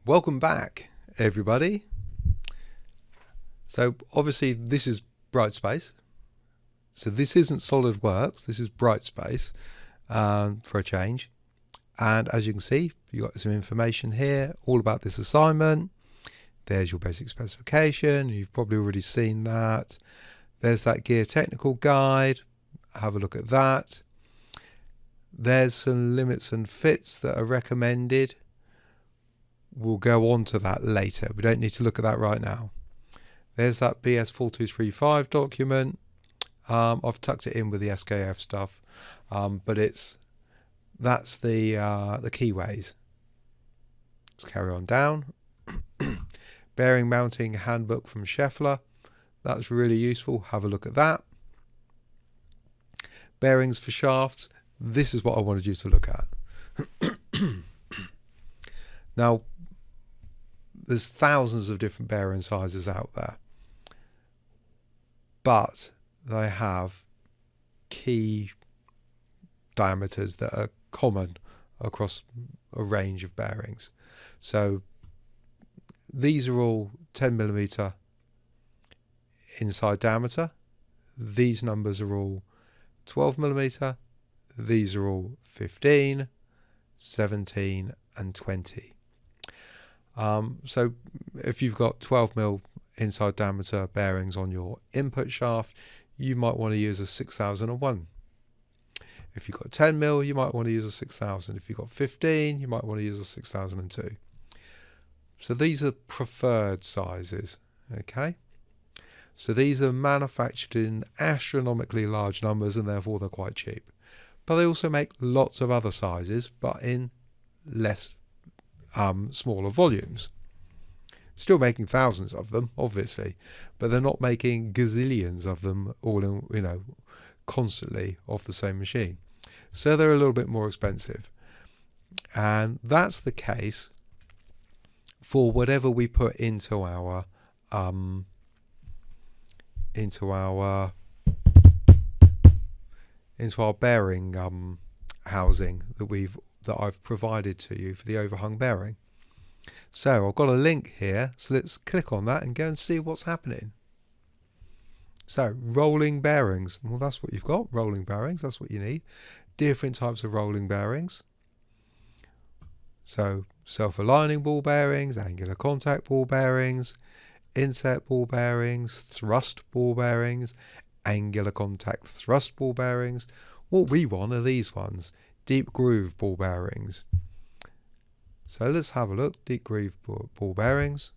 Welcome back, everybody. So obviously this is Brightspace. So this isn't SolidWorks, this is Brightspace for a change. And as you can see, you've got some information here all about this assignment. There's your basic specification. You've probably already seen that. There's that gear technical guide. Have a look at that. There's some limits and fits that are recommended. We'll go on to that later. We don't need to look at that right now. There's that BS 4235 document. I've tucked it in with the SKF stuff, but that's the keyways. Let's carry on down. Bearing mounting handbook from Schaeffler. That's really useful. Have a look at that. Bearings for shafts. This is what I wanted you to look at. Now, there's thousands of different bearing sizes out there, but they have key diameters that are common across a range of bearings. So these are all 10mm inside diameter. These numbers are all 12mm. These are all 15, 17 and 20. So if you've got 12mm inside diameter bearings on your input shaft, you might want to use a 6001. If you've got 10mm, you might want to use a 6000. If you've got 15, you might want to use a 6002. So these are preferred sizes, okay? So these are manufactured in astronomically large numbers and therefore they're quite cheap. But they also make lots of other sizes, but in less smaller volumes. Still making thousands of them, obviously, but they're not making gazillions of them all in, constantly off the same machine. So they're a little bit more expensive. And that's the case for whatever we put into our bearing housing that I've provided to you for the overhung bearing. So I've got a link here, so let's click on that and go and see what's happening. So rolling bearings, well, that's what you've got, rolling bearings, that's what you need. Different types of rolling bearings. So self-aligning ball bearings, angular contact ball bearings, inset ball bearings, thrust ball bearings, angular contact thrust ball bearings. What we want are these ones, deep groove ball bearings. So let's have a look, deep groove ball bearings.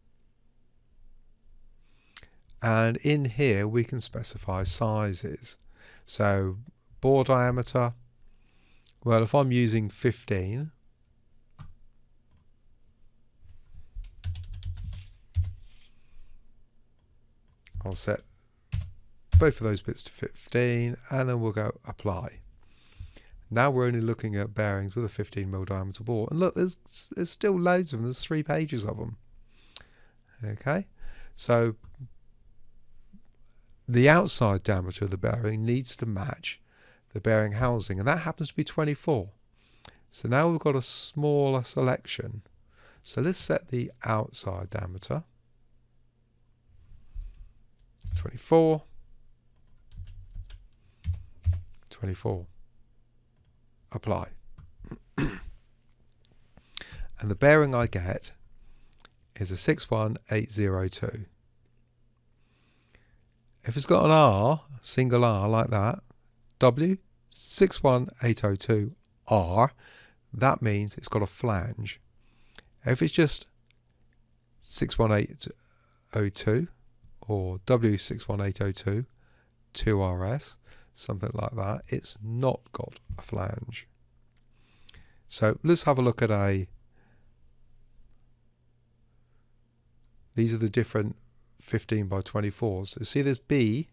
And in here we can specify sizes. So bore diameter, well, if I'm using 15, I'll set both of those bits to 15 and then we'll go apply. Now we're only looking at bearings with a 15mm diameter bore. And look, there's still loads of them. There's 3 pages of them. Okay, so the outside diameter of the bearing needs to match the bearing housing, and that happens to be 24. So now we've got a smaller selection. So let's set the outside diameter 24, 24. Apply. And the bearing I get is a 61802. If it's got an R, single R like that, W 61802R, that means it's got a flange. If it's just 61802 or W61802 2RS, something like that, it's not got a flange. So let's have a look at these are the different 15 by 24s. So see this B,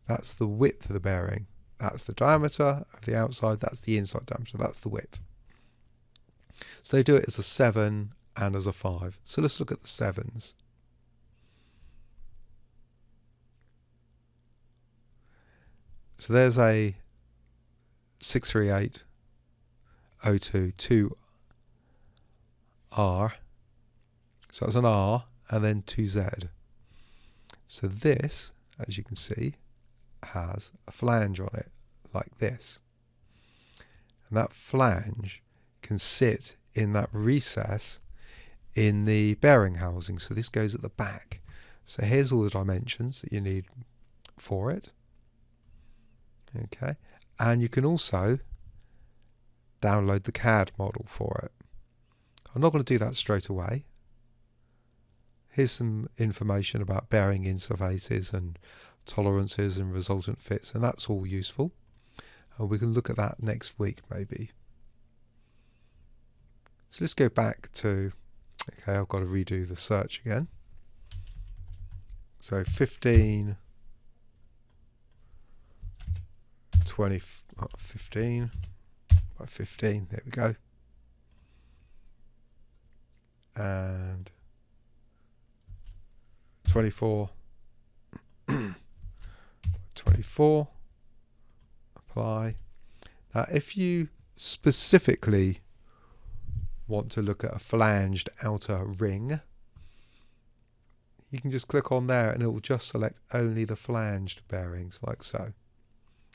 that's the width of the bearing. That's the diameter of the outside, that's the inside diameter, that's the width. So they do it as a 7 and as a 5. So let's look at the 7s. So there's a 63802 2R So that's an R and then 2Z. So this, as you can see, has a flange on it like this. And that flange can sit in that recess in the bearing housing. So this goes at the back. So here's all the dimensions that you need for it. Okay, and you can also download the CAD model for it. I'm not going to do that straight away. Here's some information about bearing interfaces and tolerances and resultant fits, and that's all useful. And we can look at that next week maybe. So let's go back to, okay, I've got to redo the search again. So 15, 20, 15 by 15, there we go. And 24, 24, apply. Now if you specifically want to look at a flanged outer ring, you can just click on there and it will just select only the flanged bearings like so.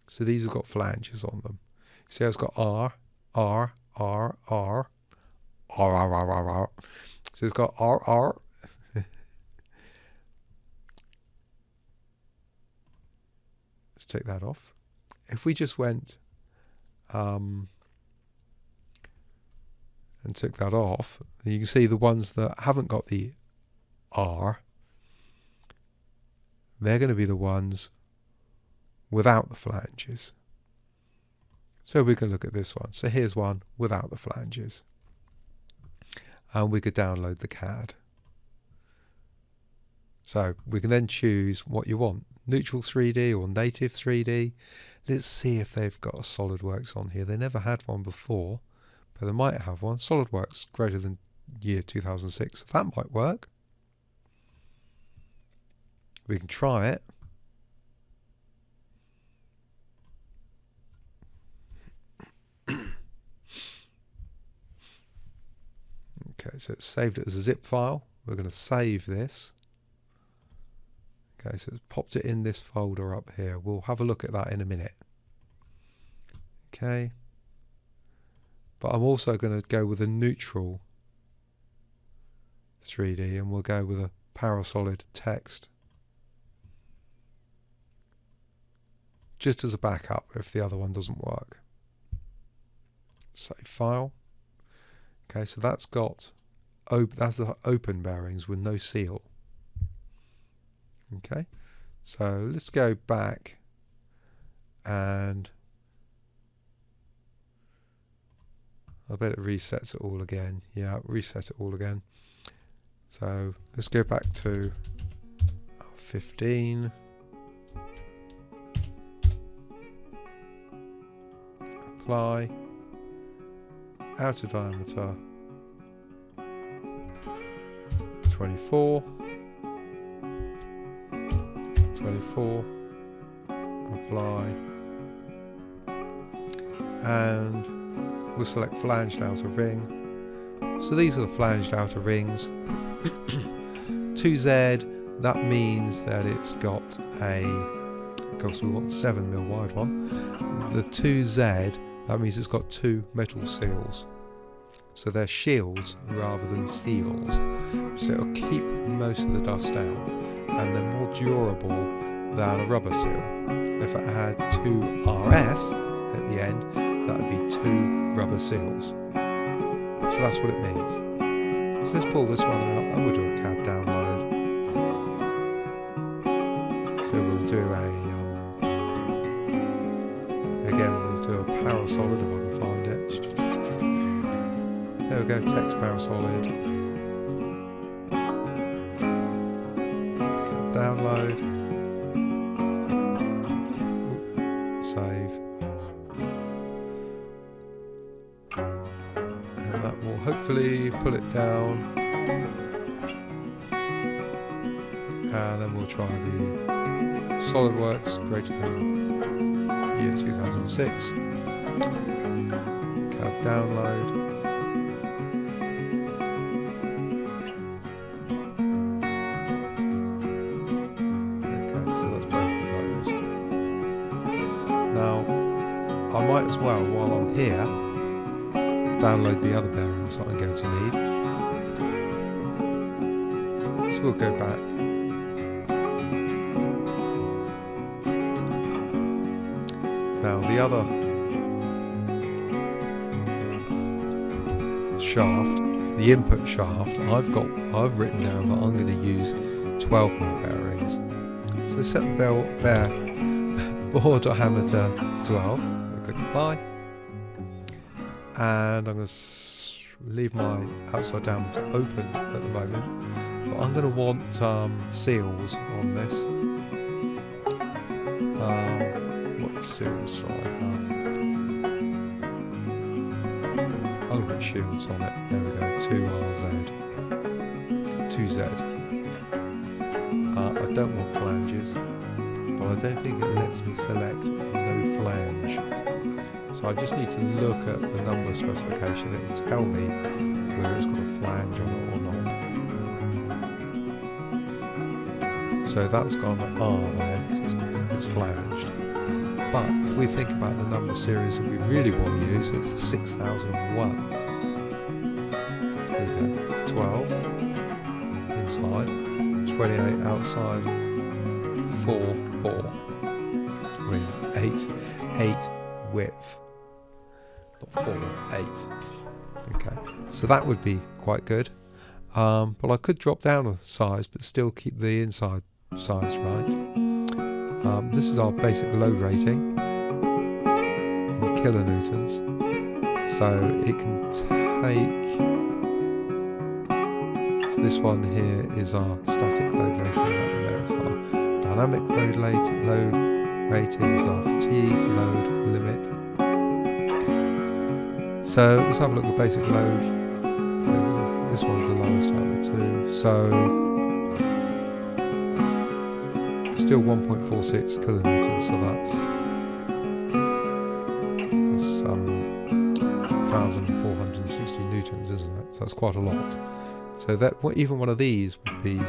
So these have got flanges on them. See how it's got R, R, R, R, R, R, R, R, R. So it's got R, R. Let's take that off. If we just went and took that off, you can see the ones that haven't got the R, they're going to be the ones without the flanges. So we can look at this one. So here's one without the flanges. And we could download the CAD. So we can then choose what you want, neutral 3D or native 3D. Let's see if they've got a SolidWorks on here. They never had one before, but they might have one. SolidWorks greater than year 2006, so that might work. We can try it. Okay, so it's saved it as a zip file. We're going to save this. Okay, so it's popped it in this folder up here. We'll have a look at that in a minute. Okay. But I'm also going to go with a neutral 3D, and we'll go with a Parasolid text. Just as a backup if the other one doesn't work. Save file. Okay, so that's got that's the open bearings with no seal. Okay, so let's go back and I bet it resets it all again. Yeah, reset it all again. So let's go back to 15. Apply. Outer diameter 24. 24. Apply. And we'll select flanged outer ring. So these are the flanged outer rings. 2Z, that means that it's got a, of course we want the 7mm wide one. The 2Z, that means it's got two metal seals. So they're shields rather than seals. So it'll keep most of the dust out, and they're more durable than a rubber seal. If it had 2RS at the end, that would be 2 rubber seals. So that's what it means. So let's pull this one out and we'll do a CAD download. So we'll do again we'll do a Parasolid if I can find it. There we go, text Parasolid. CAD download. Save. And that will hopefully pull it down. And then we'll try the SolidWorks greater than year 2006. CAD download. as well, while I'm here, download the other bearings that I'm going to need. So we'll go back. Now the other shaft, the input shaft, I've written down that I'm going to use 12mm bearings. So set the bore diameter to 12. I'll click apply, and I'm going to leave my outside diameter open at the moment, but I'm going to want seals on this. What seals do I have? I'm going to put shields on it. There we go, 2RZ, 2Z. I don't want flanges, but I don't think it lets me select no flange. So I just need to look at the number specification. It will tell me whether it's got a flange on it or not. So that's got an R there, so it's flanged. But if we think about the number series that we really want to use, it's the 6001. There we go, 12 inside, 28 outside, 4 bore, with 8 width, not 4, 8. Okay, so that would be quite good. But I could drop down a size, but still keep the inside size right. This is our basic load rating in kilonewtons, so it can take. So this one here is our static load rating. There is our dynamic load rating. Load rating is our fatigue load limit. So let's have a look at basic load. This one's the lowest out of the two. So still 1.46 kilonewtons, so that's 1,460 newtons, isn't it? So that's quite a lot. So that even one of these would be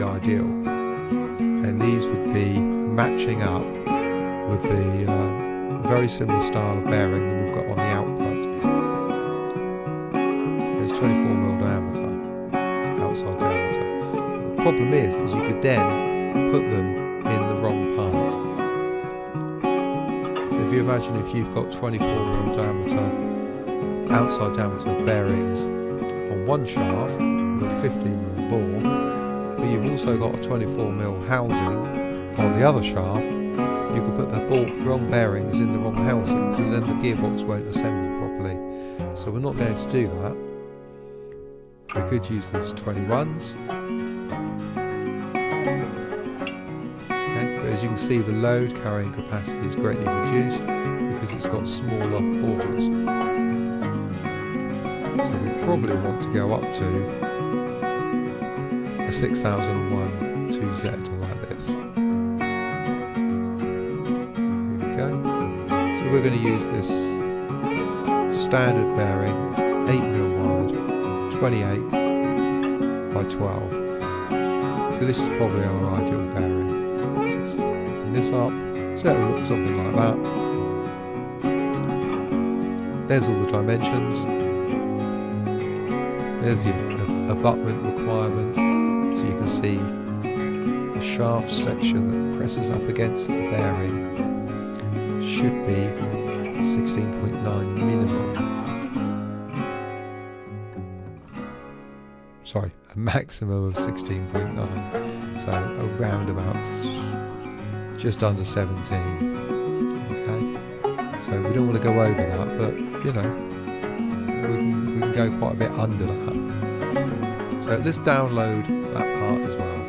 ideal, and these would be matching up with the very similar style of bearing that we've got on the output. It's 24mm diameter, outside diameter. But the problem is you could then put them in the wrong part. So if you imagine if you've got 24mm diameter, outside diameter bearings on one shaft with a 15mm bore, but you've also got a 24mm housing on the other shaft, you could put the wrong bearings in the wrong housings, and then the gearbox won't assemble properly. So we're not going to do that. We could use these 21s. As you can see, the load carrying capacity is greatly reduced because it's got smaller bores. So we probably want to go up to a 6001 2Z like this. There we go. So we're going to use this standard bearing. It's 8mm wide, 28 by 12. So this is probably our ideal bearing. This up, so it will look something like that. There's all the dimensions. There's your abutment requirement, so you can see the shaft section that presses up against the bearing should be 16.9 minimum. Sorry, a maximum of 16.9, so around about just under 17. Okay, so we don't want to go over that, but you know, we can go quite a bit under that. So let's download that part as well.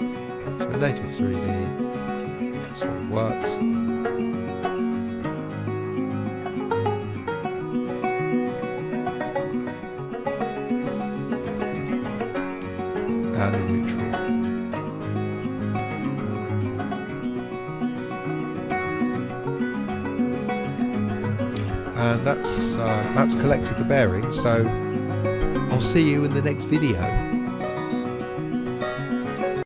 So Native 3D sort of works. And the neutral. And that's collected the bearings, so I'll see you in the next video.